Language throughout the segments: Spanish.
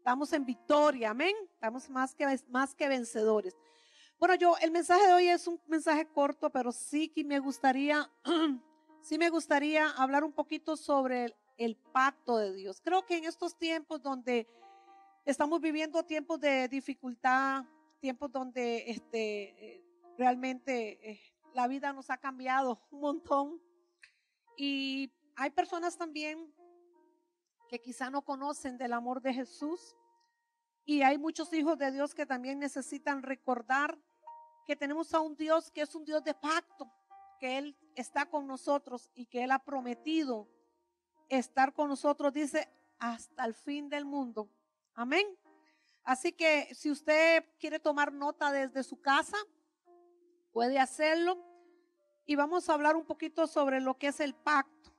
Estamos en victoria, amén. Estamos más que vencedores. Bueno, el mensaje de hoy es un mensaje corto, pero sí que me gustaría, sí me gustaría hablar un poquito sobre el pacto de Dios. Creo que en estos tiempos donde estamos viviendo tiempos de dificultad, tiempos donde realmente la vida nos ha cambiado un montón, y hay personas también que quizá no conocen del amor de Jesús, y hay muchos hijos de Dios que también necesitan recordar que tenemos a un Dios que es un Dios de pacto, que Él está con nosotros y que Él ha prometido estar con nosotros, dice, hasta el fin del mundo. Amén. Así que si usted quiere tomar nota desde su casa, puede hacerlo. Y vamos a hablar un poquito sobre lo que es el pacto.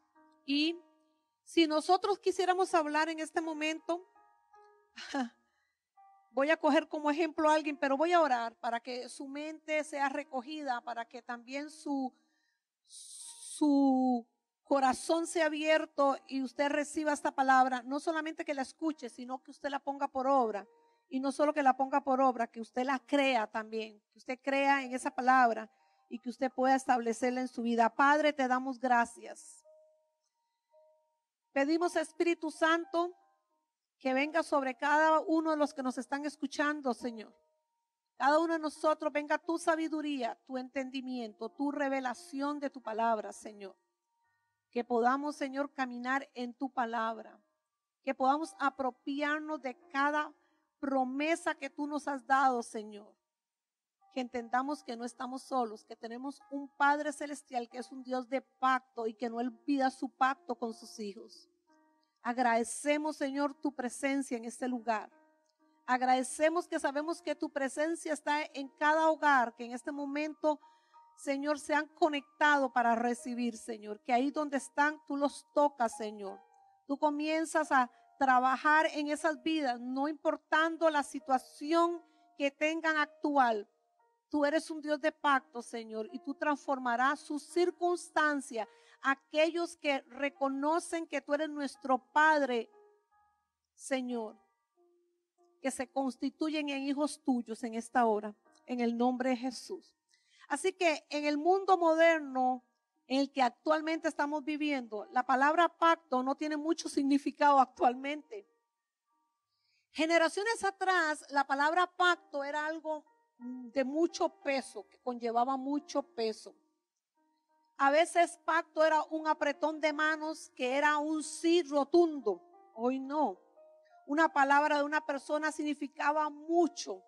Y si nosotros quisiéramos hablar en este momento, voy a coger como ejemplo a alguien, pero voy a orar para que su mente sea recogida, para que también su corazón sea abierto y usted reciba esta palabra, no solamente que la escuche, sino que usted la ponga por obra. Y no solo que la ponga por obra, que usted la crea también, que usted crea en esa palabra y que usted pueda establecerla en su vida. Padre, te damos gracias. Pedimos, Espíritu Santo, que venga sobre cada uno de los que nos están escuchando, Señor. Cada uno de nosotros venga tu sabiduría, tu entendimiento, tu revelación de tu palabra, Señor. Que podamos, Señor, caminar en tu palabra. Que podamos apropiarnos de cada promesa que tú nos has dado, Señor. Que entendamos que no estamos solos, que tenemos un Padre Celestial que es un Dios de pacto y que no olvida su pacto con sus hijos. Agradecemos, Señor, tu presencia en este lugar. Agradecemos que sabemos que tu presencia está en cada hogar, que en este momento, Señor, se han conectado para recibir, Señor. Que ahí donde están, tú los tocas, Señor. Tú comienzas a trabajar en esas vidas, no importando la situación que tengan actual. Tú eres un Dios de pacto, Señor, y tú transformarás sus circunstancias. Aquellos que reconocen que tú eres nuestro Padre, Señor, que se constituyen en hijos tuyos en esta hora, en el nombre de Jesús. Así que en el mundo moderno en el que actualmente estamos viviendo, la palabra pacto no tiene mucho significado actualmente. Generaciones atrás, la palabra pacto era algo de mucho peso, que conllevaba mucho peso. A veces pacto era un apretón de manos que era un sí rotundo. Hoy no. Una palabra de una persona significaba mucho.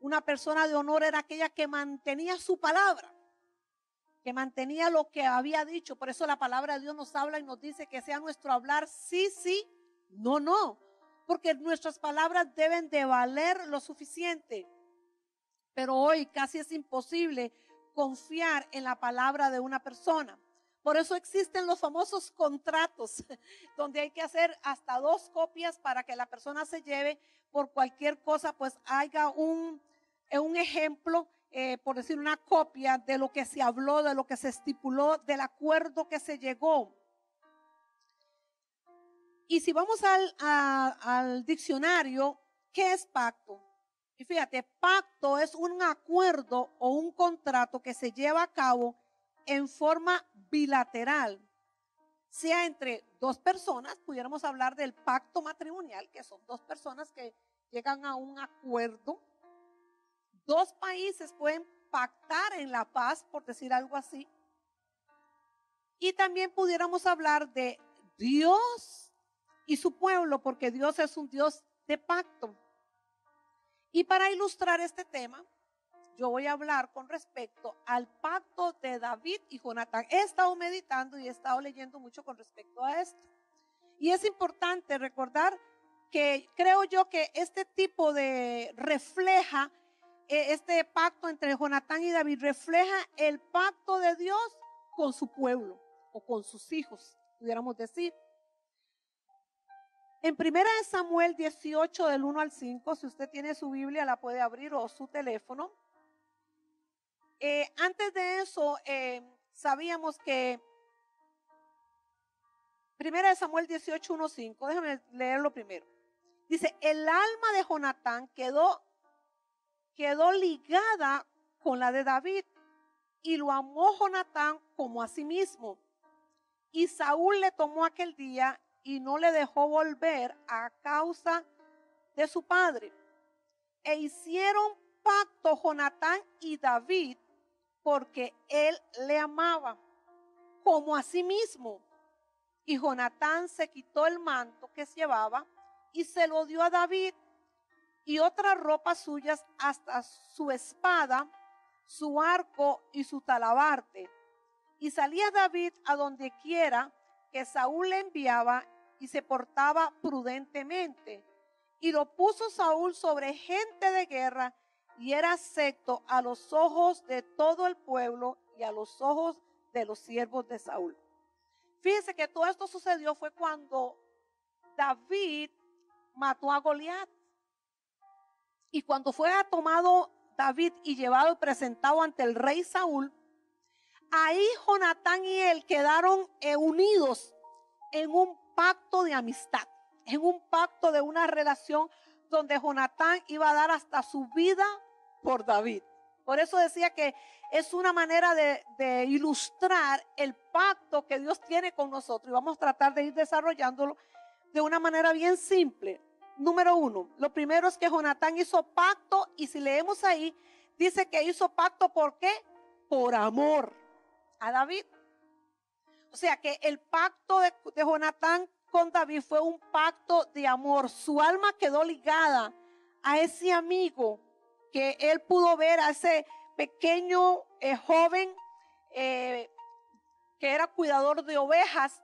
Una persona de honor era aquella que mantenía su palabra, que mantenía lo que había dicho. Por eso la palabra de Dios nos habla y nos dice que sea nuestro hablar sí, sí, no, no. Porque nuestras palabras deben de valer lo suficiente. Pero hoy casi es imposible confiar en la palabra de una persona. Por eso existen los famosos contratos, donde hay que hacer hasta 2 copias para que la persona se lleve por cualquier cosa, pues haya un ejemplo, por decir una copia de lo que se habló, de lo que se estipuló, del acuerdo que se llegó. Y si vamos al diccionario, ¿qué es pacto? Y fíjate, pacto es un acuerdo o un contrato que se lleva a cabo en forma bilateral, sea entre 2 personas. Pudiéramos hablar del pacto matrimonial, que son 2 personas que llegan a un acuerdo. 2 países pueden pactar en la paz, por decir algo así. Y también pudiéramos hablar de Dios y su pueblo, porque Dios es un Dios de pacto. Y para ilustrar este tema, yo voy a hablar con respecto al pacto de David y Jonatán. He estado meditando y he estado leyendo mucho con respecto a esto. Y es importante recordar que creo yo que este tipo de refleja, este pacto entre Jonatán y David refleja el pacto de Dios con su pueblo o con sus hijos, pudiéramos decir. En 1 Samuel 18 del 1 al 5, si usted tiene su Biblia la puede abrir o su teléfono. Antes de eso, sabíamos que 1 Samuel 18, 1, 5, déjame leerlo primero. Dice, el alma de Jonatán quedó ligada con la de David, y lo amó Jonatán como a sí mismo. Y Saúl le tomó aquel día y no le dejó volver a causa de su padre. E hicieron pacto Jonatán y David, porque él le amaba como a sí mismo. Y Jonatán se quitó el manto que llevaba y se lo dio a David, y otras ropas suyas, hasta su espada, su arco y su talabarte. Y salía David a donde quiera que Saúl le enviaba, y se portaba prudentemente. Y lo puso Saúl sobre gente de guerra, y era acepto a los ojos de todo el pueblo y a los ojos de los siervos de Saúl. Fíjense que todo esto sucedió fue cuando David mató a Goliat. Y cuando fue tomado David y llevado y presentado ante el rey Saúl, ahí Jonatán y él quedaron unidos en un pacto de amistad, en un pacto de una relación donde Jonatán iba a dar hasta su vida por David. Por eso decía que es una manera de ilustrar el pacto que Dios tiene con nosotros, y vamos a tratar de ir desarrollándolo de una manera bien simple. Número 1, lo primero es que Jonatán hizo pacto, y si leemos ahí, dice que hizo pacto, ¿por qué? Por amor a David. O sea que el pacto de Jonatán con David fue un pacto de amor. Su alma quedó ligada a ese amigo que él pudo ver, a ese pequeño joven que era cuidador de ovejas,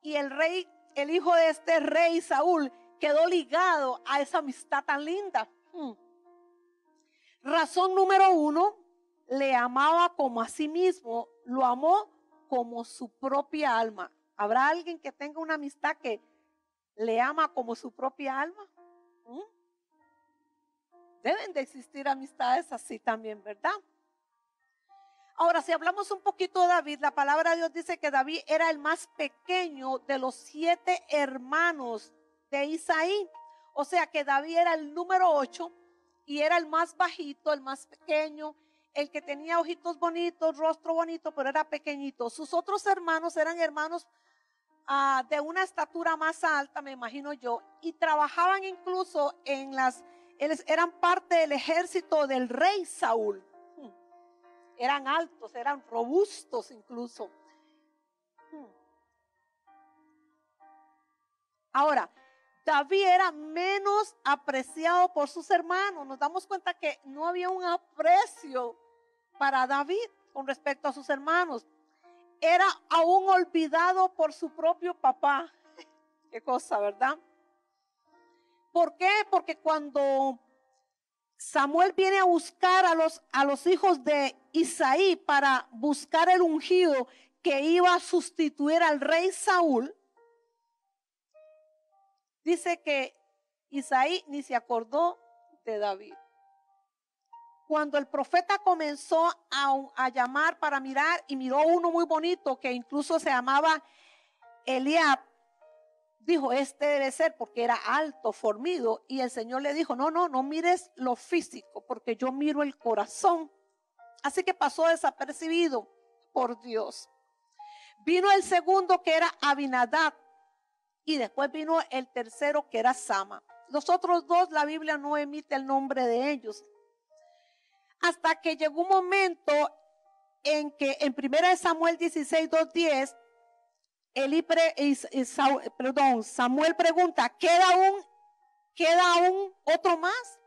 y el rey, el hijo de este rey Saúl, quedó ligado a esa amistad tan linda. Razón número 1, le amaba como a sí mismo, lo amó como su propia alma. ¿Habrá alguien que tenga una amistad que le ama como su propia alma? Deben de existir amistades así también, ¿verdad? Ahora, si hablamos un poquito de David, la palabra de Dios dice que David era el más pequeño de los 7 hermanos de Isaí. O sea que David era el número 8 y era el más bajito, el más pequeño, el que tenía ojitos bonitos, rostro bonito, pero era pequeñito. Sus otros hermanos eran hermanos de una estatura más alta, me imagino yo, y trabajaban incluso eran parte del ejército del rey Saúl. Eran altos, eran robustos incluso. Ahora, David era menos apreciado por sus hermanos. Nos damos cuenta que no había un aprecio para David con respecto a sus hermanos. Era aún olvidado por su propio papá. Qué cosa, ¿verdad? ¿Por qué? Porque cuando Samuel viene a buscar a los hijos de Isaí para buscar el ungido que iba a sustituir al rey Saúl, dice que Isaí ni se acordó de David. Cuando el profeta comenzó a llamar para mirar, y miró uno muy bonito que incluso se llamaba Eliab, dijo, este debe ser, porque era alto, fornido, y el Señor le dijo, no mires lo físico, porque yo miro el corazón. Así que pasó desapercibido por Dios. Vino el segundo, que era Abinadab, y después vino el tercero, que era Sama. Los otros dos, la Biblia no emite el nombre de ellos. Hasta que llegó un momento en que en 1 Samuel 16, 2:10, Samuel pregunta, ¿queda aún otro más?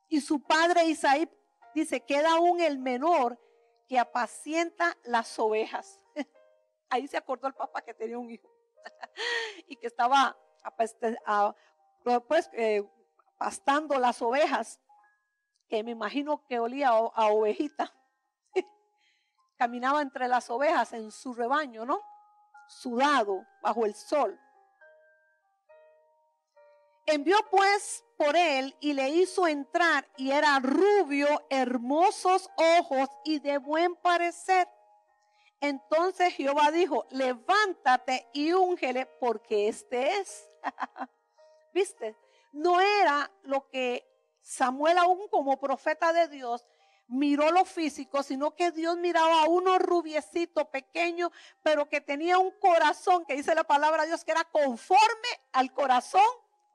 Y su padre Isaí dice, queda aún el menor que apacienta las ovejas. Ahí se acordó el papá que tenía un hijo y que estaba pastando las ovejas, que me imagino que olía a ovejita. Caminaba entre las ovejas en su rebaño, ¿no? Sudado bajo el sol. Envió pues por él y le hizo entrar, y era rubio, hermosos ojos y de buen parecer. Entonces Jehová dijo, levántate y úngele, porque este es. ¿Viste? No era lo que Samuel, aún como profeta de Dios, miró lo físico, sino que Dios miraba a uno rubiecito, pequeño, pero que tenía un corazón, que dice la palabra de Dios, que era conforme al corazón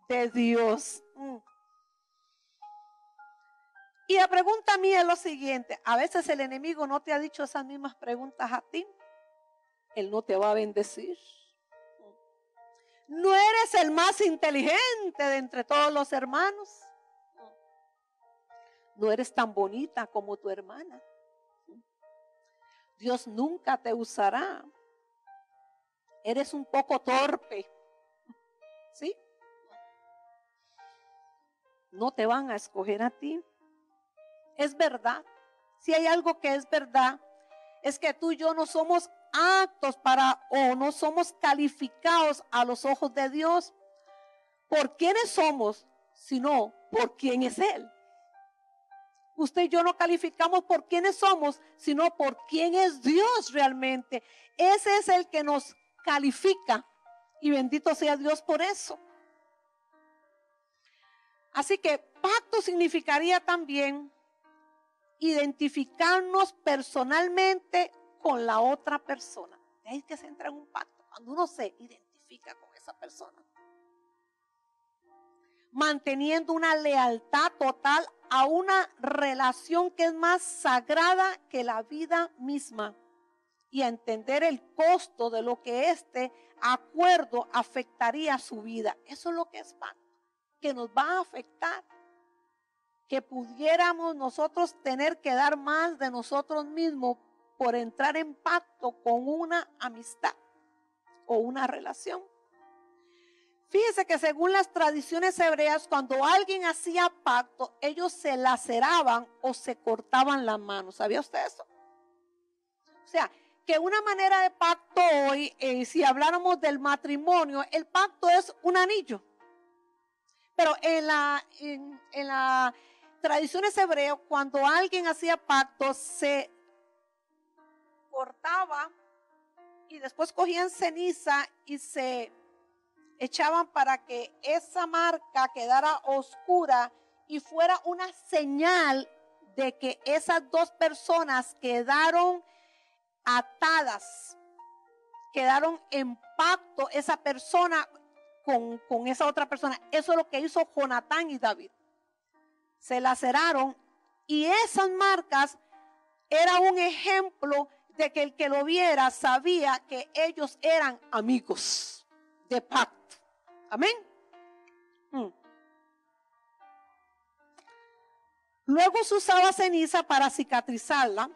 de Dios. Y la pregunta mía es lo siguiente: a veces el enemigo no te ha dicho esas mismas preguntas a ti. Él no te va a bendecir. No eres el más inteligente de entre todos los hermanos. No eres tan bonita como tu hermana. Dios nunca te usará. Eres un poco torpe. ¿Sí? No te van a escoger a ti. Es verdad. Si hay algo que es verdad, es que tú y yo no somos aptos para, o no somos calificados a los ojos de Dios por quiénes somos, sino por quién es Él. Usted y yo no calificamos por quiénes somos, sino por quién es Dios realmente. Ese es el que nos califica, y bendito sea Dios por eso. Así que pacto significaría también identificarnos personalmente con la otra persona. De ahí que se entra en un pacto, cuando uno se identifica con esa persona, manteniendo una lealtad total a una relación que es más sagrada que la vida misma, y a entender el costo de lo que este acuerdo afectaría a su vida. Eso es lo que es pacto, que nos va a afectar, que pudiéramos nosotros tener que dar más de nosotros mismos por entrar en pacto con una amistad o una relación. Fíjese que según las tradiciones hebreas, cuando alguien hacía pacto, ellos se laceraban o se cortaban las manos. ¿Sabía usted eso? O sea, que una manera de pacto hoy, si habláramos del matrimonio, el pacto es un anillo. Pero en la tradiciones hebreas, cuando alguien hacía pacto, se cortaba y después cogían ceniza y se echaban para que esa marca quedara oscura y fuera una señal de que esas dos personas quedaron atadas, quedaron en pacto, esa persona con esa otra persona. Eso es lo que hizo Jonatán y David. Se laceraron, y esas marcas era un ejemplo de que el que lo viera sabía que ellos eran amigos de pacto. Amén. Luego se usaba ceniza para cicatrizarla,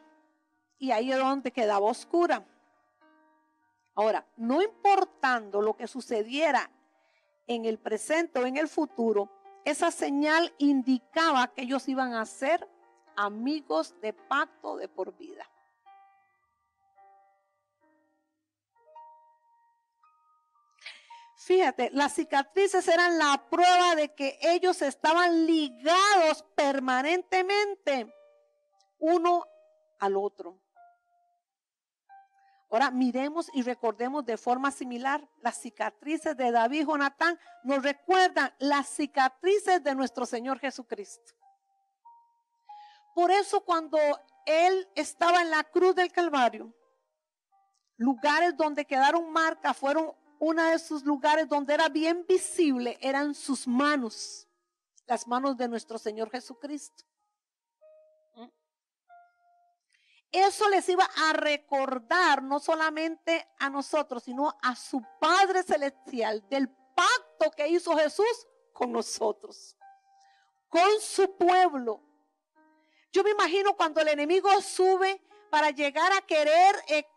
y ahí es donde quedaba oscura. Ahora, no importando lo que sucediera en el presente o en el futuro, esa señal indicaba que ellos iban a ser amigos de pacto de por vida. Fíjate, las cicatrices eran la prueba de que ellos estaban ligados permanentemente uno al otro. Ahora miremos y recordemos de forma similar las cicatrices de David y Jonatán. Nos recuerdan las cicatrices de nuestro Señor Jesucristo. Por eso cuando Él estaba en la cruz del Calvario, lugares donde quedaron marcas, fueron uno de esos lugares donde era bien visible, eran sus manos, las manos de nuestro Señor Jesucristo. Eso les iba a recordar no solamente a nosotros, sino a su Padre Celestial, del pacto que hizo Jesús con nosotros, con su pueblo. Yo me imagino cuando el enemigo sube para llegar a querer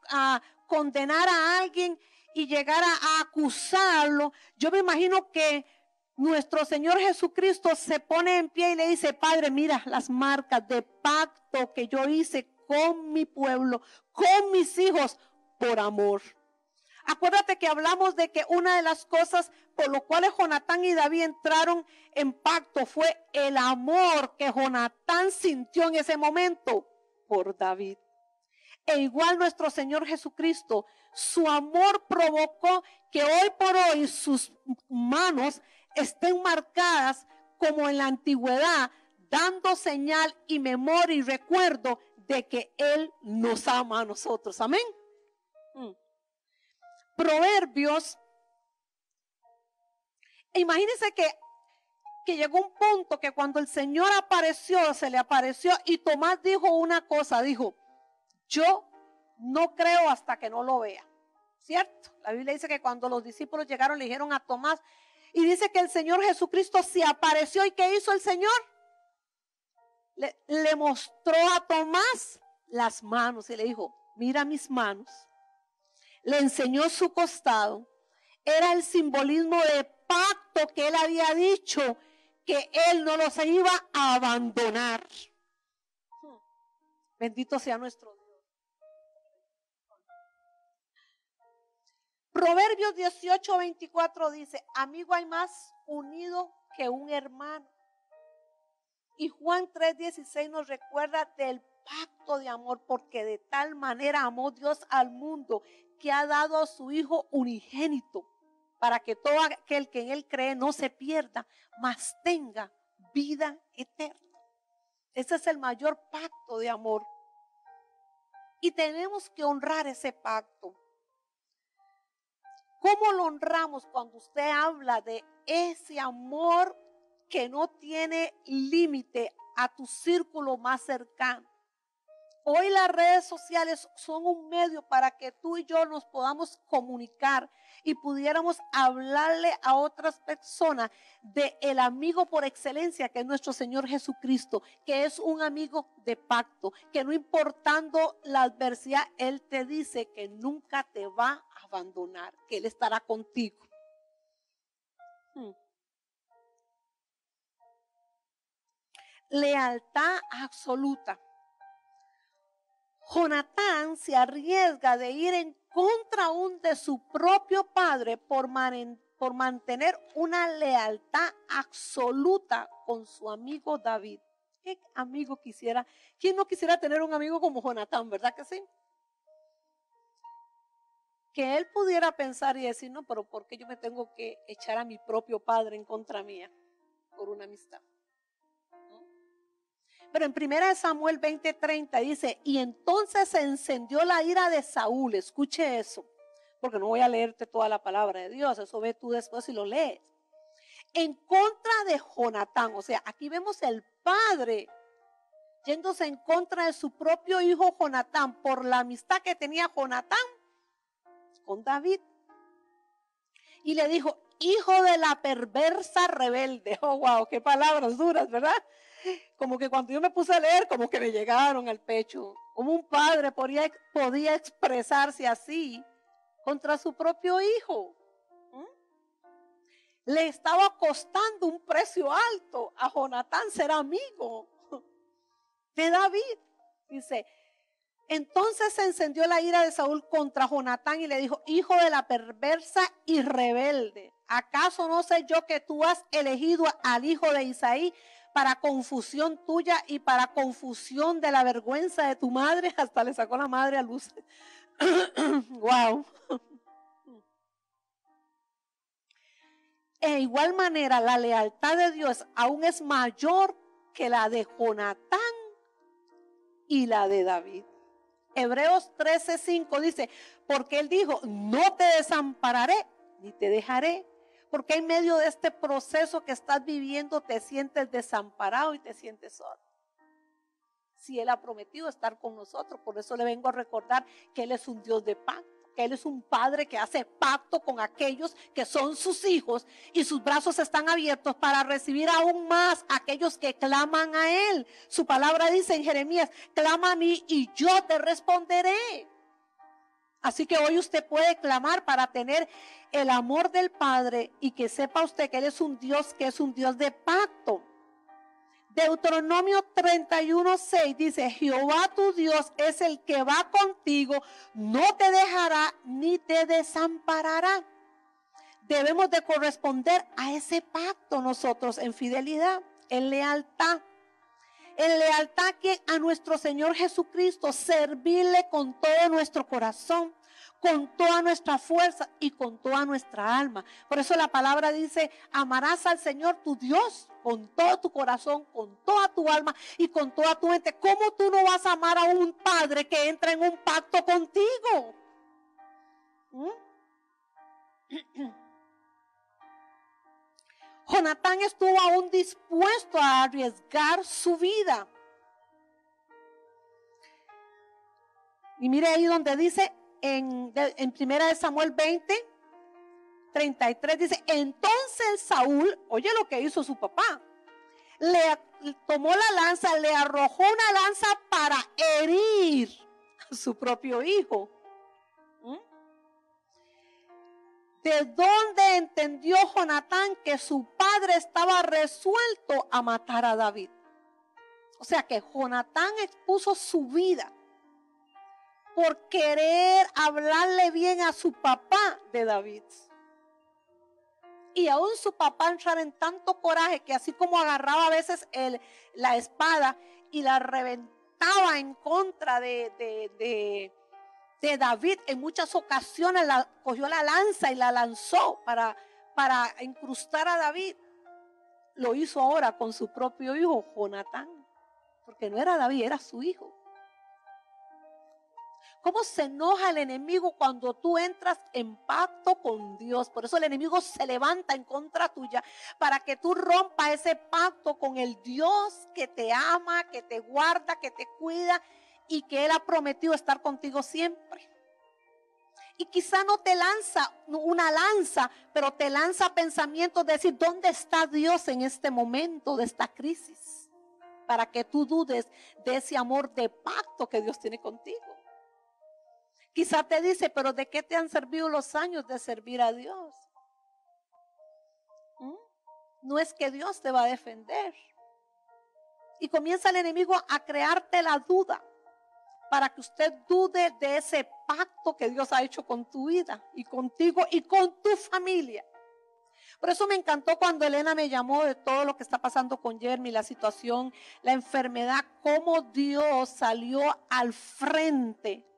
a condenar a alguien y llegar a acusarlo, yo me imagino que nuestro Señor Jesucristo se pone en pie y le dice: Padre, mira las marcas de pacto que yo hice con mi pueblo, con mis hijos, por amor. Acuérdate que hablamos de que una de las cosas por lo cuales Jonatán y David entraron en pacto fue el amor que Jonatán sintió en ese momento por David. E igual nuestro Señor Jesucristo, su amor provocó que hoy por hoy sus manos estén marcadas como en la antigüedad, dando señal y memoria y recuerdo de que Él nos ama a nosotros. Amén. Proverbios. Imagínense que llegó un punto que cuando el Señor apareció, se le apareció y Tomás dijo una cosa, dijo, yo no creo hasta que no lo vea. ¿Cierto? La Biblia dice que cuando los discípulos llegaron le dijeron a Tomás y dice que el Señor Jesucristo se apareció y ¿qué hizo el Señor? Le mostró a Tomás las manos y le dijo, mira mis manos. Le enseñó su costado. Era el simbolismo de pacto que él había dicho que él no los iba a abandonar. Bendito sea nuestro Dios. Proverbios 18:24 dice, amigo hay más unido que un hermano. Y Juan 3:16 nos recuerda del pacto de amor, porque de tal manera amó Dios al mundo que ha dado a su Hijo unigénito, para que todo aquel que en Él cree no se pierda, mas tenga vida eterna. Ese es el mayor pacto de amor. Y tenemos que honrar ese pacto. ¿Cómo lo honramos cuando usted habla de ese amor que no tiene límite a tu círculo más cercano? Hoy las redes sociales son un medio para que tú y yo nos podamos comunicar y pudiéramos hablarle a otras personas de el amigo por excelencia que es nuestro Señor Jesucristo, que es un amigo de pacto, que no importando la adversidad, Él te dice que nunca te va a abandonar, que Él estará contigo. Lealtad absoluta. Jonatán se arriesga de ir en contra aún de su propio padre por mantener una lealtad absoluta con su amigo David. ¿Qué amigo quisiera? ¿Quién no quisiera tener un amigo como Jonatán, verdad que sí? Que él pudiera pensar y decir, no, pero ¿por qué yo me tengo que echar a mi propio padre en contra mía por una amistad? Pero en 1 Samuel 20:30 dice, y entonces se encendió la ira de Saúl. Escuche eso, porque no voy a leerte toda la palabra de Dios, eso ve tú después y lo lees. En contra de Jonatán, o sea, aquí vemos el padre yéndose en contra de su propio hijo Jonatán por la amistad que tenía Jonatán con David. Y le dijo, hijo de la perversa rebelde. Oh, wow, qué palabras duras, ¿verdad? Como que cuando yo me puse a leer, como que me llegaron al pecho. Como un padre podía expresarse así contra su propio hijo. Le estaba costando un precio alto a Jonatán ser amigo de David. Dice, entonces se encendió la ira de Saúl contra Jonatán y le dijo, hijo de la perversa y rebelde, ¿acaso no sé yo que tú has elegido al hijo de Isaí para confusión tuya y para confusión de la vergüenza de tu madre? Hasta le sacó la madre a luz. Wow. De igual manera, la lealtad de Dios aún es mayor que la de Jonatán y la de David. Hebreos 13:5 dice, porque él dijo, no te desampararé ni te dejaré. Porque en medio de este proceso que estás viviendo te sientes desamparado y te sientes solo. Si Él ha prometido estar con nosotros, por eso le vengo a recordar que Él es un Dios de pacto, que Él es un Padre que hace pacto con aquellos que son sus hijos y sus brazos están abiertos para recibir aún más a aquellos que claman a Él. Su palabra dice en Jeremías, clama a mí y yo te responderé. Así que hoy usted puede clamar para tener el amor del Padre y que sepa usted que Él es un Dios que es un Dios de pacto. Deuteronomio 31:6 dice, Jehová tu Dios es el que va contigo, no te dejará ni te desamparará. Debemos de corresponder a ese pacto nosotros en fidelidad, en lealtad. En lealtad a nuestro Señor Jesucristo, servirle con todo nuestro corazón, con toda nuestra fuerza y con toda nuestra alma. Por eso la palabra dice, amarás al Señor tu Dios con todo tu corazón, con toda tu alma y con toda tu mente. ¿Cómo tú no vas a amar a un padre que entra en un pacto contigo? Jonatán estuvo aún dispuesto a arriesgar su vida. Y mire ahí donde dice en 1 Samuel 20:33, dice, entonces Saúl, oye lo que hizo su papá, le tomó la lanza, le arrojó una lanza para herir a su propio hijo. ¿De dónde entendió Jonatán que su padre estaba resuelto a matar a David? O sea que Jonatán expuso su vida por querer hablarle bien a su papá de David. Y aún su papá entrar en tanto coraje que así como agarraba a veces la espada y la reventaba en contra de David, en muchas ocasiones cogió la lanza y la lanzó para incrustar a David. Lo hizo ahora con su propio hijo, Jonatán, porque no era David, era su hijo. ¿Cómo se enoja el enemigo cuando tú entras en pacto con Dios? Por eso el enemigo se levanta en contra tuya, para que tú rompas ese pacto con el Dios que te ama, que te guarda, que te cuida y que Él ha prometido estar contigo siempre. Y quizá no te lanza una lanza, pero te lanza pensamientos de decir, ¿dónde está Dios en este momento de esta crisis? Para que tú dudes de ese amor de pacto que Dios tiene contigo. Quizá te dice, pero ¿de qué te han servido los años de servir a Dios? No es que Dios te va a defender. Y comienza el enemigo a crearte la duda, para que usted dude de ese pacto que Dios ha hecho con tu vida y contigo y con tu familia. Por eso me encantó cuando Elena me llamó de todo lo que está pasando con Jeremy, la situación, la enfermedad, cómo Dios salió al frente.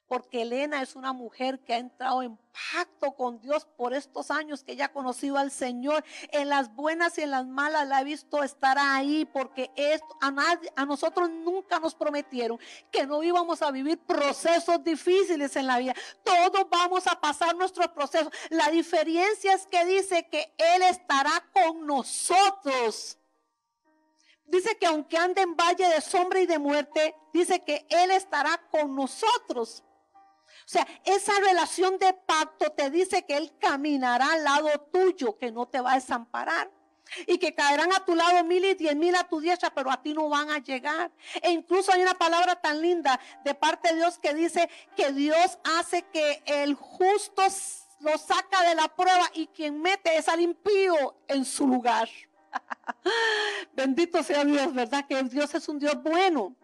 Porque Elena es una mujer que ha entrado en pacto con Dios por estos años que ella ha conocido al Señor. En las buenas y en las malas la he visto estar ahí, porque a nosotros nunca nos prometieron que no íbamos a vivir procesos difíciles en la vida. Todos vamos a pasar nuestros procesos. La diferencia es que dice que Él estará con nosotros. Dice que aunque ande en valle de sombra y de muerte, dice que Él estará con nosotros. O sea, esa relación de pacto te dice que Él caminará al lado tuyo, que no te va a desamparar. Y que caerán a tu lado 1,000 y 10,000 a tu diestra, pero a ti no van a llegar. E incluso hay una palabra tan linda de parte de Dios que dice que Dios hace que el justo lo saca de la prueba y quien mete es al impío en su lugar. Bendito sea Dios, ¿verdad? Que Dios es un Dios bueno.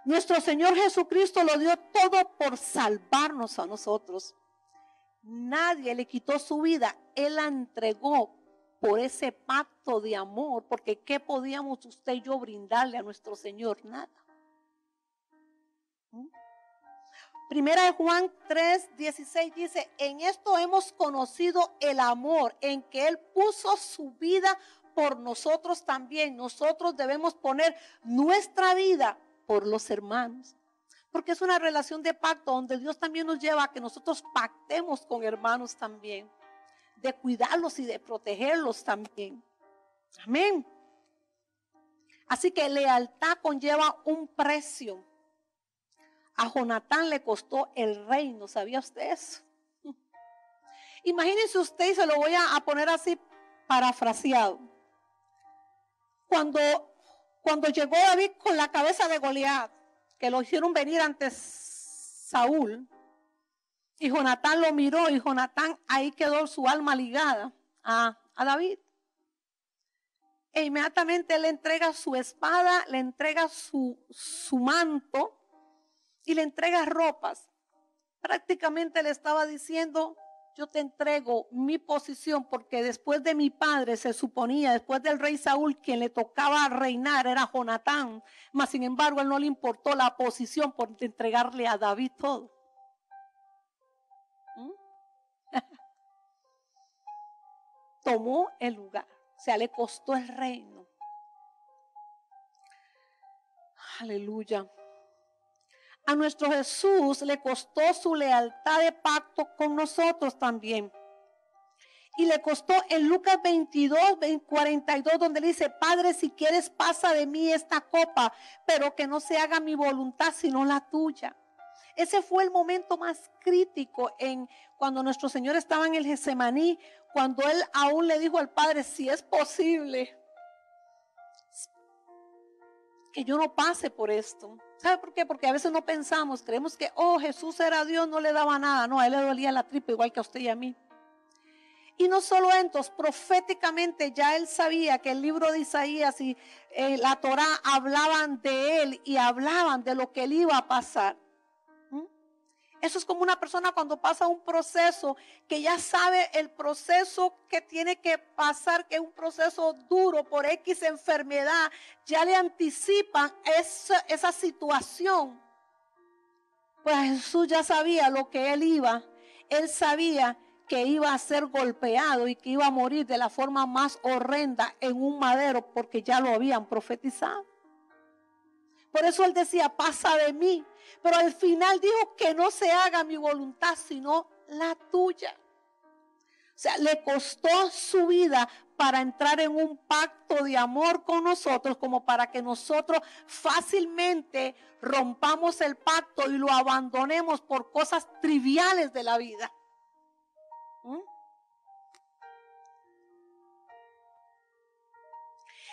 Nuestro Señor Jesucristo lo dio todo por salvarnos a nosotros. Nadie le quitó su vida. Él la entregó por ese pacto de amor. Porque ¿qué podíamos usted y yo brindarle a nuestro Señor? Nada. Primera de Juan 3:16 dice, en esto hemos conocido el amor, en que Él puso su vida por nosotros también. Nosotros debemos poner nuestra vida por los hermanos. Porque es una relación de pacto donde Dios también nos lleva a que nosotros pactemos con hermanos también. De cuidarlos y de protegerlos también. Amén. Así que lealtad conlleva un precio. A Jonatán le costó el reino, ¿sabía usted eso? Imagínense usted, y se lo voy a poner así parafraseado. Cuando llegó David con la cabeza de Goliat, que lo hicieron venir ante Saúl, y Jonatán lo miró, y Jonatán ahí quedó su alma ligada a David. E inmediatamente le entrega su espada, le entrega su manto, y le entrega ropas. Prácticamente le estaba diciendo, yo te entrego mi posición, porque después de mi padre se suponía, después del rey Saúl, quien le tocaba reinar era Jonatán, mas sin embargo a él no le importó la posición por entregarle a David todo. Tomó el lugar, o sea, le costó el reino. Aleluya. A nuestro Jesús le costó su lealtad de pacto con nosotros también. Y le costó en Lucas 22, 42, donde le dice: Padre, si quieres, pasa de mí esta copa, pero que no se haga mi voluntad, sino la tuya. Ese fue el momento más crítico cuando nuestro Señor estaba en el Getsemaní, cuando Él aún le dijo al Padre: si es posible, que yo no pase por esto. ¿Sabe por qué? Porque a veces no pensamos, creemos que, Jesús era Dios, no le daba nada. No, a Él le dolía la tripa igual que a usted y a mí. Y no solo entonces, proféticamente ya Él sabía que el libro de Isaías y la Torá hablaban de Él y hablaban de lo que Él iba a pasar. Eso es como una persona cuando pasa un proceso, que ya sabe el proceso que tiene que pasar, que es un proceso duro por X enfermedad, ya le anticipan esa situación. Pues Jesús ya sabía lo que él sabía que iba a ser golpeado y que iba a morir de la forma más horrenda en un madero, porque ya lo habían profetizado. Por eso Él decía: pasa de mí. Pero al final dijo: que no se haga mi voluntad, sino la tuya. O sea, le costó su vida para entrar en un pacto de amor con nosotros, como para que nosotros fácilmente rompamos el pacto y lo abandonemos por cosas triviales de la vida.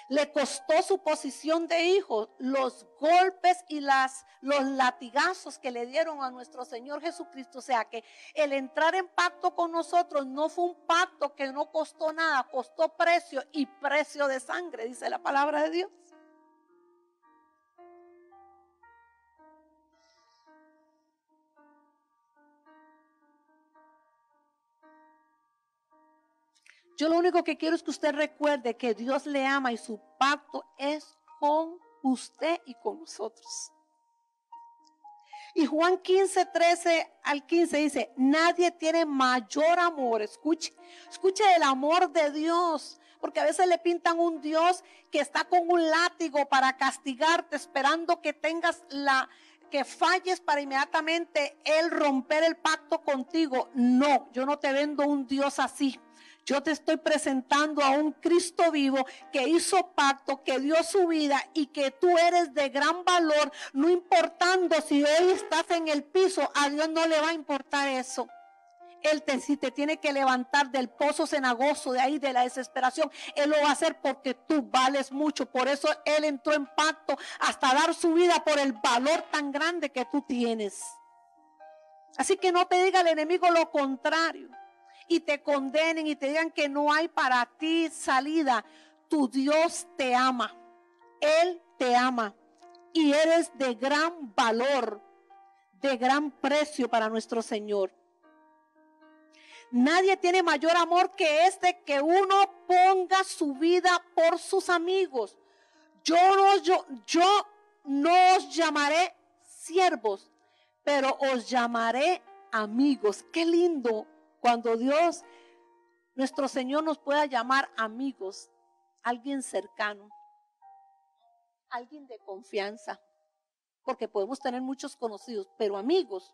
Le costó su posición de hijo, los golpes y los latigazos que le dieron a nuestro Señor Jesucristo. O sea que el entrar en pacto con nosotros no fue un pacto que no costó nada, costó precio, y precio de sangre, dice la palabra de Dios. Yo lo único que quiero es que usted recuerde que Dios le ama y su pacto es con usted y con nosotros. Y Juan 15, 13 al 15 dice: nadie tiene mayor amor. Escuche el amor de Dios. Porque a veces le pintan un Dios que está con un látigo para castigarte, esperando que que falles para inmediatamente Él romper el pacto contigo. No, yo no te vendo un Dios así. Yo te estoy presentando a un Cristo vivo que hizo pacto, que dio su vida, y que tú eres de gran valor. No importando si hoy estás en el piso, a Dios no le va a importar eso. Él si te tiene que levantar del pozo cenagoso, de ahí de la desesperación, Él lo va a hacer porque tú vales mucho. Por eso Él entró en pacto hasta dar su vida por el valor tan grande que tú tienes. Así que no te diga el enemigo lo contrario y te condenen y te digan que no hay para ti salida. Tu Dios te ama. Él te ama y eres de gran valor, de gran precio para nuestro Señor. Nadie tiene mayor amor que que uno ponga su vida por sus amigos. Yo no os llamaré siervos, pero os llamaré amigos. Qué lindo cuando Dios, nuestro Señor, nos pueda llamar amigos, alguien cercano, alguien de confianza, porque podemos tener muchos conocidos, pero amigos,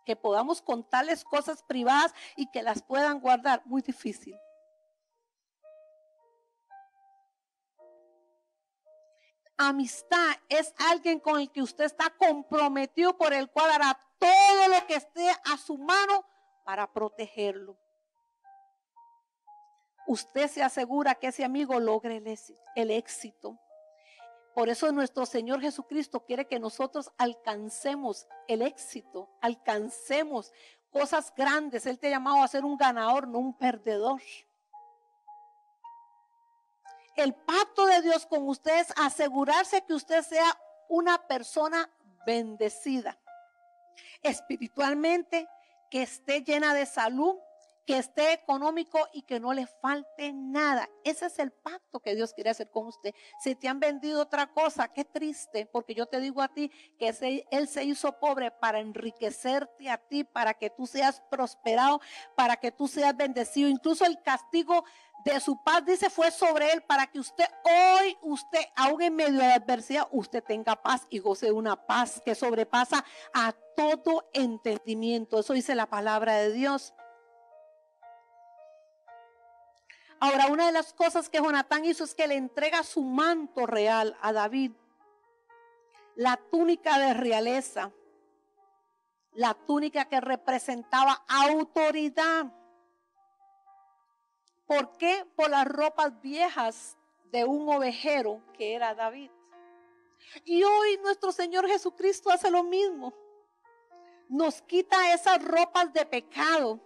que podamos contarles cosas privadas y que las puedan guardar, muy difícil. Amistad es alguien con el que usted está comprometido, por el cual hará todo lo que esté a su mano para protegerlo. Usted se asegura que ese amigo logre el éxito. Por eso nuestro Señor Jesucristo quiere que nosotros alcancemos el éxito, alcancemos cosas grandes. Él te ha llamado a ser un ganador, no un perdedor. El pacto de Dios con usted es asegurarse que usted sea una persona bendecida espiritualmente, que esté llena de salud, que esté económico y que no le falte nada. Ese es el pacto que Dios quiere hacer con usted. Si te han vendido otra cosa, qué triste, porque yo te digo a ti que Él se hizo pobre para enriquecerte a ti, para que tú seas prosperado, para que tú seas bendecido. Incluso el castigo de su paz, dice, fue sobre Él, para que usted hoy, aún en medio de la adversidad, usted tenga paz y goce de una paz que sobrepasa a todo entendimiento. Eso dice la palabra de Dios. Ahora, una de las cosas que Jonatán hizo es que le entrega su manto real a David, la túnica de realeza, la túnica que representaba autoridad. ¿Por qué? Por las ropas viejas de un ovejero que era David. Y hoy nuestro Señor Jesucristo hace lo mismo. Nos quita esas ropas de pecado,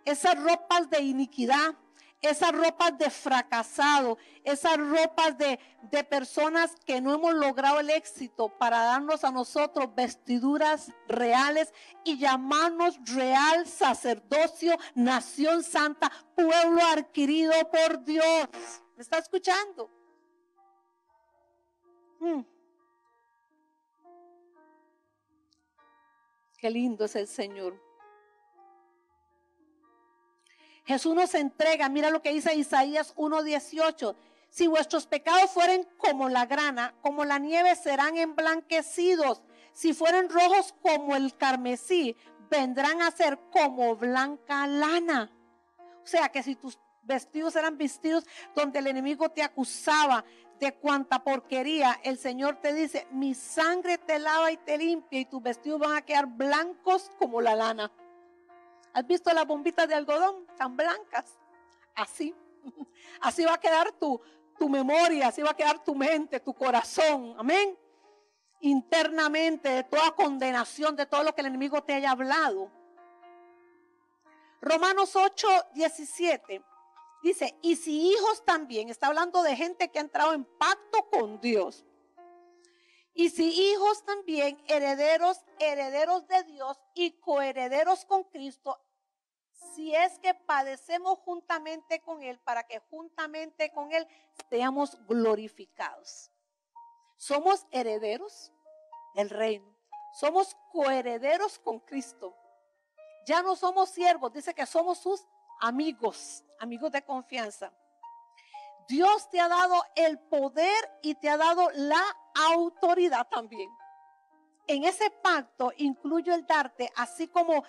esas ropas de iniquidad, esas ropas de fracasado, esas ropas de personas que no hemos logrado el éxito, para darnos a nosotros vestiduras reales y llamarnos real sacerdocio, nación santa, pueblo adquirido por Dios. ¿Me está escuchando? Qué lindo es el Señor. Jesús nos entrega, mira lo que dice Isaías 1:18. Si vuestros pecados fueren como la grana, como la nieve, serán emblanquecidos. Si fueren rojos como el carmesí, vendrán a ser como blanca lana. O sea que si tus vestidos eran vestidos donde el enemigo te acusaba de cuanta porquería, el Señor te dice, mi sangre te lava y te limpia, y tus vestidos van a quedar blancos como la lana. ¿Has visto las bombitas de algodón tan blancas? Así. Así va a quedar tu memoria, así va a quedar tu mente, tu corazón. Amén. Internamente, de toda condenación, de todo lo que el enemigo te haya hablado. Romanos 8:17 dice, y si hijos también, está hablando de gente que ha entrado en pacto con Dios. Y si hijos también, herederos de Dios y coherederos con Cristo, si es que padecemos juntamente con Él, para que juntamente con Él seamos glorificados. Somos herederos del reino. Somos coherederos con Cristo. Ya no somos siervos, dice que somos sus amigos de confianza. Dios te ha dado el poder y te ha dado la autoridad también. En ese pacto incluyo el darte, así como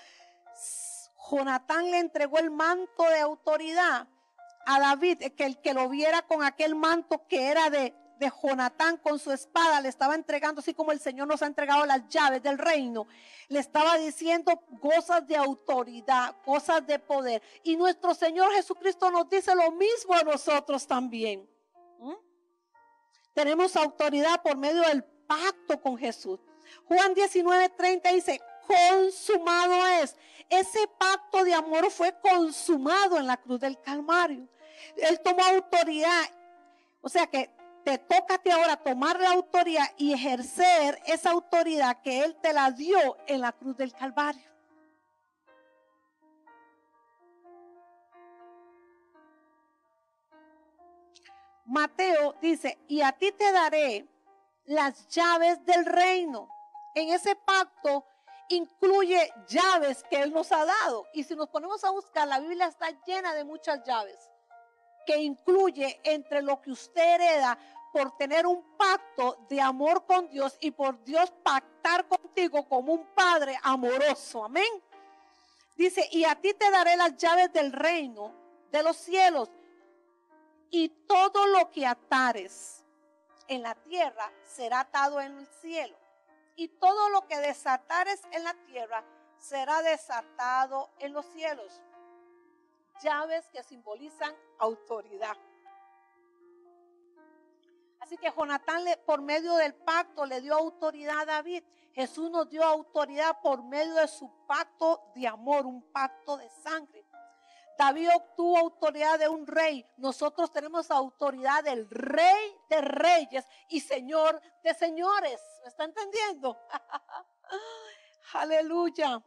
Jonatán le entregó el manto de autoridad a David, que el que lo viera con aquel manto que era de Jonatán con su espada, le estaba entregando, así como el Señor nos ha entregado las llaves del reino, le estaba diciendo cosas de autoridad, cosas de poder. Y nuestro Señor Jesucristo nos dice lo mismo a nosotros también. Tenemos autoridad por medio del pacto con Jesús. Juan 19:30 dice, consumado es. Ese pacto de amor fue consumado en la cruz del Calvario. Él tomó autoridad. O sea que te toca a ti ahora tomar la autoridad y ejercer esa autoridad que Él te la dio en la cruz del Calvario. Mateo dice, y a ti te daré las llaves del reino. En ese pacto incluye llaves que Él nos ha dado. Y si nos ponemos a buscar, la Biblia está llena de muchas llaves que incluye entre lo que usted hereda por tener un pacto de amor con Dios y por Dios pactar contigo como un padre amoroso. Amén. Dice, y a ti te daré las llaves del reino de los cielos, y todo lo que atares en la tierra será atado en el cielo, y todo lo que desatares en la tierra será desatado en los cielos. Llaves que simbolizan autoridad. Así que Jonatán, por medio del pacto, le dio autoridad a David. Jesús nos dio autoridad por medio de su pacto de amor, un pacto de sangre. David obtuvo autoridad de un rey. Nosotros tenemos autoridad del Rey de Reyes y Señor de Señores. ¿Me está entendiendo? Aleluya.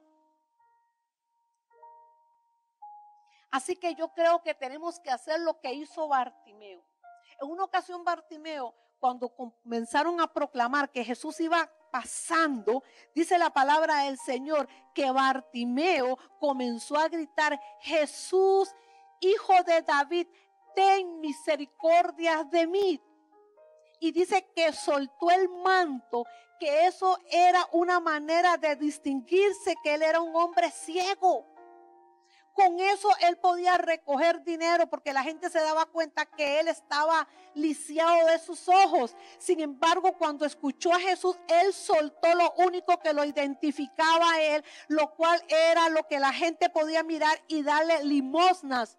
Así que yo creo que tenemos que hacer lo que hizo Bartimeo. En una ocasión Bartimeo, cuando comenzaron a proclamar que Jesús iba pasando, dice la palabra del Señor, que Bartimeo comenzó a gritar: Jesús, hijo de David, ten misericordia de mí. Y dice que soltó el manto, que eso era una manera de distinguirse que él era un hombre ciego. Con eso él podía recoger dinero porque la gente se daba cuenta que él estaba lisiado de sus ojos. Sin embargo, cuando escuchó a Jesús, él soltó lo único que lo identificaba a él, lo cual era lo que la gente podía mirar y darle limosnas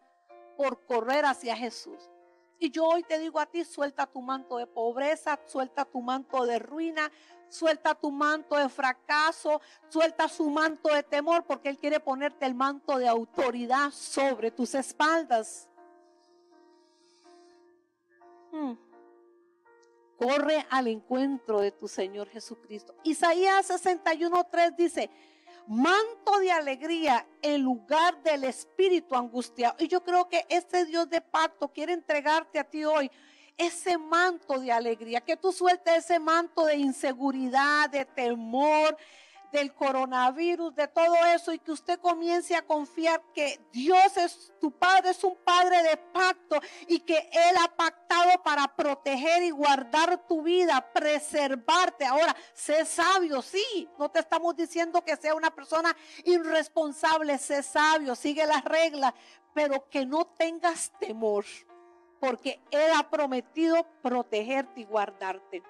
por correr hacia Jesús. Y yo hoy te digo a ti: suelta tu manto de pobreza, suelta tu manto de ruina, suelta tu manto de fracaso, suelta su manto de temor, porque Él quiere ponerte el manto de autoridad sobre tus espaldas. Corre al encuentro de tu Señor Jesucristo. Isaías 61:3 dice: manto de alegría en lugar del espíritu angustiado. Y yo creo que este Dios de pacto quiere entregarte a ti hoy ese manto de alegría, que tú sueltes ese manto de inseguridad, de temor, del coronavirus, de todo eso, y que usted comience a confiar que Dios es tu Padre, es un Padre de pacto, y que Él ha pactado para proteger y guardar tu vida, preservarte. Ahora, sé sabio, sí, no te estamos diciendo que sea una persona irresponsable, sé sabio, sigue las reglas, pero que no tengas temor, porque Él ha prometido protegerte y guardarte.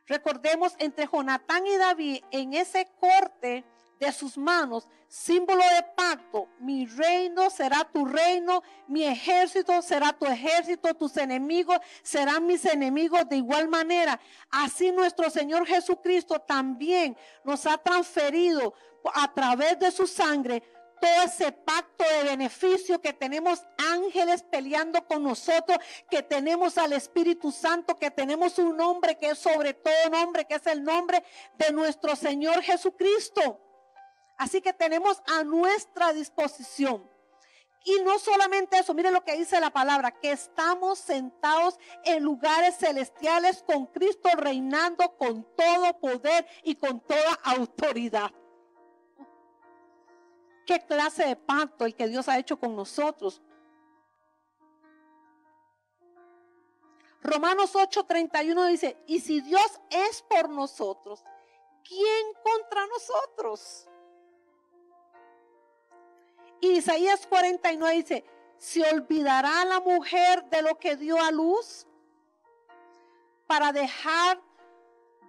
Recordemos, entre Jonatán y David, en ese corte de sus manos, símbolo de pacto: mi reino será tu reino, mi ejército será tu ejército, tus enemigos serán mis enemigos. De igual manera, así nuestro Señor Jesucristo también nos ha transferido a través de su sangre todo ese pacto de beneficio, que tenemos ángeles peleando con nosotros, que tenemos al Espíritu Santo, que tenemos un nombre que es sobre todo nombre, que es el nombre de nuestro Señor Jesucristo. Así que tenemos a nuestra disposición. Y no solamente eso, mire lo que dice la palabra: que estamos sentados en lugares celestiales con Cristo, reinando con todo poder y con toda autoridad. ¿Qué clase de pacto el que Dios ha hecho con nosotros? Romanos 8:31 dice: y si Dios es por nosotros, ¿quién contra nosotros? Y Isaías 49 dice: ¿se olvidará la mujer de lo que dio a luz para dejar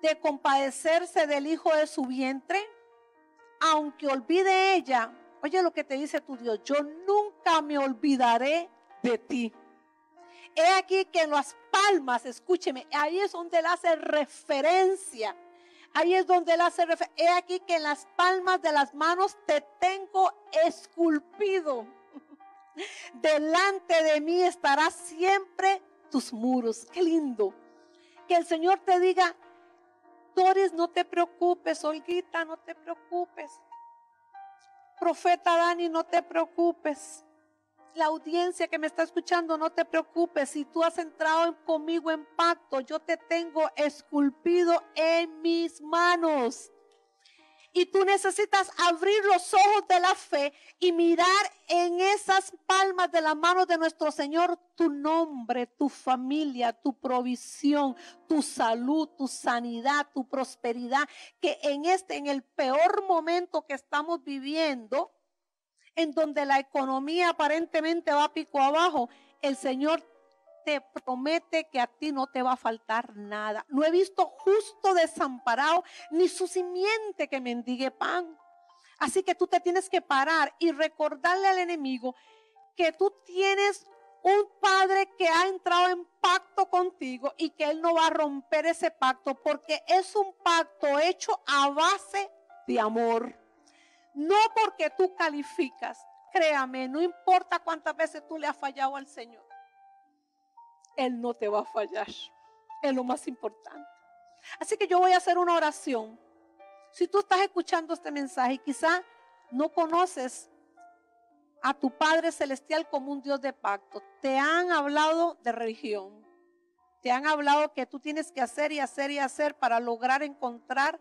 de compadecerse del hijo de su vientre? Aunque olvide ella, oye lo que te dice tu Dios: yo nunca me olvidaré de ti. He aquí que en las palmas, escúcheme, ahí es donde Él hace referencia. Ahí es donde Él hace referencia. He aquí que en las palmas de las manos te tengo esculpido. Delante de mí estarán siempre tus muros. Qué lindo. Que el Señor te diga: Doris, no te preocupes. Olguita, no te preocupes. Profeta Dani, no te preocupes. La audiencia que me está escuchando, no te preocupes. Si tú has entrado conmigo en pacto, yo te tengo esculpido en mis manos. Y tú necesitas abrir los ojos de la fe y mirar en esas palmas de las manos de nuestro Señor tu nombre, tu familia, tu provisión, tu salud, tu sanidad, tu prosperidad. Que en el peor momento que estamos viviendo, en donde la economía aparentemente va a pico abajo, el Señor te promete que a ti no te va a faltar nada. No he visto justo desamparado, ni su simiente que mendigue pan. Así que tú te tienes que parar y recordarle al enemigo que tú tienes un Padre que ha entrado en pacto contigo y que Él no va a romper ese pacto, porque es un pacto hecho a base de amor. No porque tú calificas. Créame, no importa cuántas veces tú le has fallado al Señor, Él no te va a fallar. Es lo más importante. Así que yo voy a hacer una oración. Si tú estás escuchando este mensaje y quizá no conoces a tu Padre Celestial como un Dios de pacto, te han hablado de religión, te han hablado que tú tienes que hacer y hacer y hacer para lograr encontrar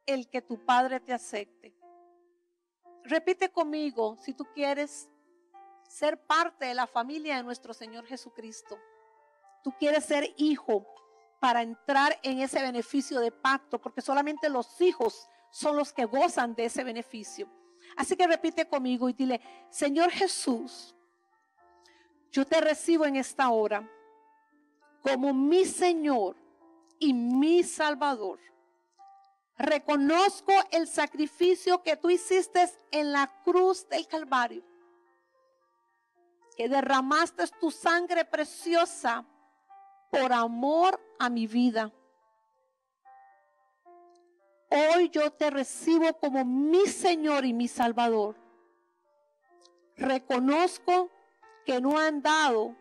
el que tu Padre te acepte. Repite conmigo si tú quieres ser parte de la familia de nuestro Señor Jesucristo. Tú quieres ser hijo para entrar en ese beneficio de pacto, porque solamente los hijos son los que gozan de ese beneficio. Así que repite conmigo y dile: Señor Jesús, yo te recibo en esta hora como mi Señor y mi Salvador. Reconozco el sacrificio que tú hiciste en la cruz del Calvario, que derramaste tu sangre preciosa por amor a mi vida. Hoy yo te recibo como mi Señor y mi Salvador. Reconozco que no he andado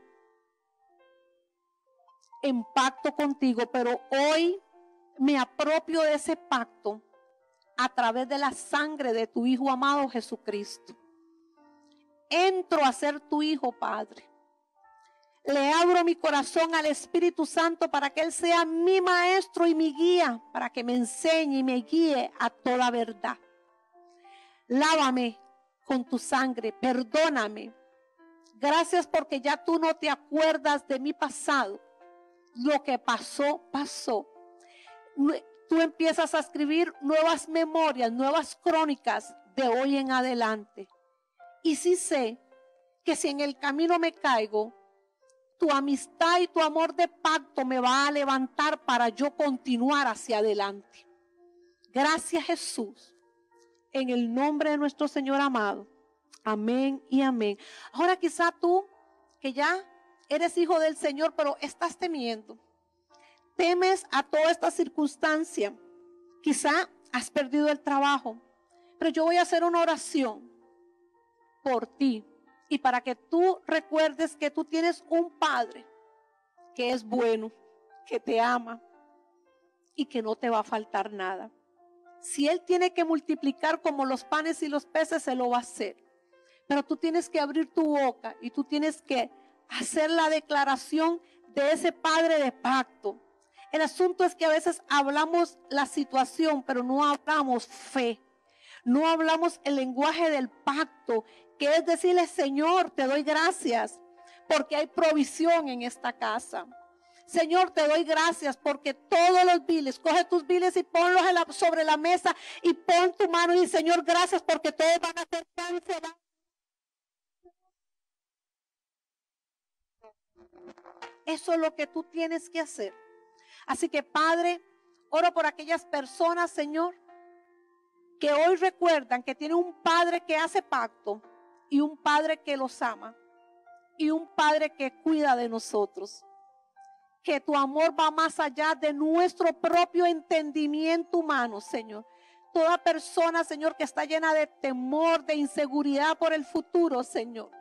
en pacto contigo, pero hoy me apropio de ese pacto a través de la sangre de tu Hijo amado Jesucristo. Entro a ser tu hijo, Padre. Le abro mi corazón al Espíritu Santo para que Él sea mi maestro y mi guía, para que me enseñe y me guíe a toda verdad. Lávame con tu sangre, perdóname. Gracias porque ya tú no te acuerdas de mi pasado. Lo que pasó, pasó. Tú empiezas a escribir nuevas memorias, nuevas crónicas de hoy en adelante. Y sí sé que si en el camino me caigo, tu amistad y tu amor de pacto me va a levantar para yo continuar hacia adelante. Gracias, Jesús, en el nombre de nuestro Señor amado. Amén y amén. Ahora quizá tú, que ya eres hijo del Señor, pero estás temiendo. Temes a toda esta circunstancia. Quizá has perdido el trabajo, pero yo voy a hacer una oración por ti y para que tú recuerdes que tú tienes un Padre que es bueno, que te ama y que no te va a faltar nada. Si Él tiene que multiplicar como los panes y los peces, se lo va a hacer. Pero tú tienes que abrir tu boca y tú tienes que hacer la declaración de ese Padre de pacto. El asunto es que a veces hablamos la situación, pero no hablamos fe. No hablamos el lenguaje del pacto, que es decirle: Señor, te doy gracias porque hay provisión en esta casa. Señor, te doy gracias porque todos los biles, coge tus biles y ponlos sobre la mesa y pon tu mano y dice: Señor, gracias porque todos van a ser cancelados. Eso es lo que tú tienes que hacer. Así que, Padre, oro por aquellas personas, Señor, que hoy recuerdan que tienen un Padre que hace pacto y un Padre que los ama y un Padre que cuida de nosotros. Que tu amor va más allá de nuestro propio entendimiento humano, Señor. Toda persona, Señor, que está llena de temor, de inseguridad por el futuro, Señor.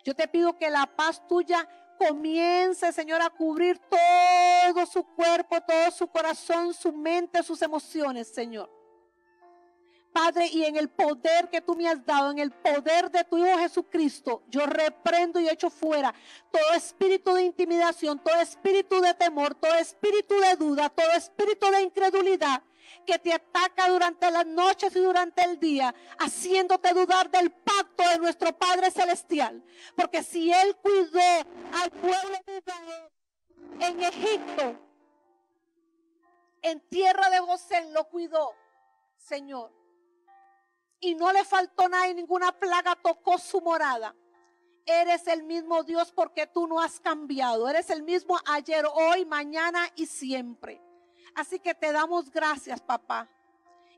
Yo te pido que la paz tuya comience, Señor, a cubrir todo su cuerpo, todo su corazón, su mente, sus emociones, Señor. Padre, y en el poder que tú me has dado, en el poder de tu Hijo Jesucristo, yo reprendo y echo fuera todo espíritu de intimidación, todo espíritu de temor, todo espíritu de duda, todo espíritu de incredulidad que te ataca durante las noches y durante el día, haciéndote dudar del pacto de nuestro Padre Celestial. Porque si Él cuidó al pueblo de Israel en Egipto, en tierra de Gosén lo cuidó, Señor. Y no le faltó nada y ninguna plaga tocó su morada. Eres el mismo Dios porque tú no has cambiado. Eres el mismo ayer, hoy, mañana y siempre. Así que te damos gracias, papá.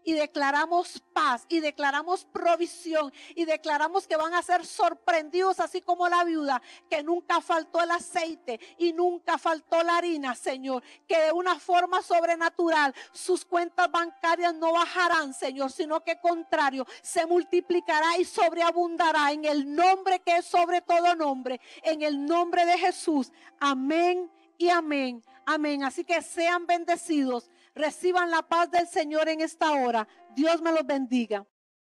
Y declaramos paz y declaramos provisión y declaramos que van a ser sorprendidos así como la viuda, que nunca faltó el aceite y nunca faltó la harina, Señor, que de una forma sobrenatural sus cuentas bancarias no bajarán, Señor, sino que contrario, se multiplicará y sobreabundará en el nombre que es sobre todo nombre, en el nombre de Jesús. Amén y amén. Amén. Así que sean bendecidos. Reciban la paz del Señor en esta hora. Dios me los bendiga.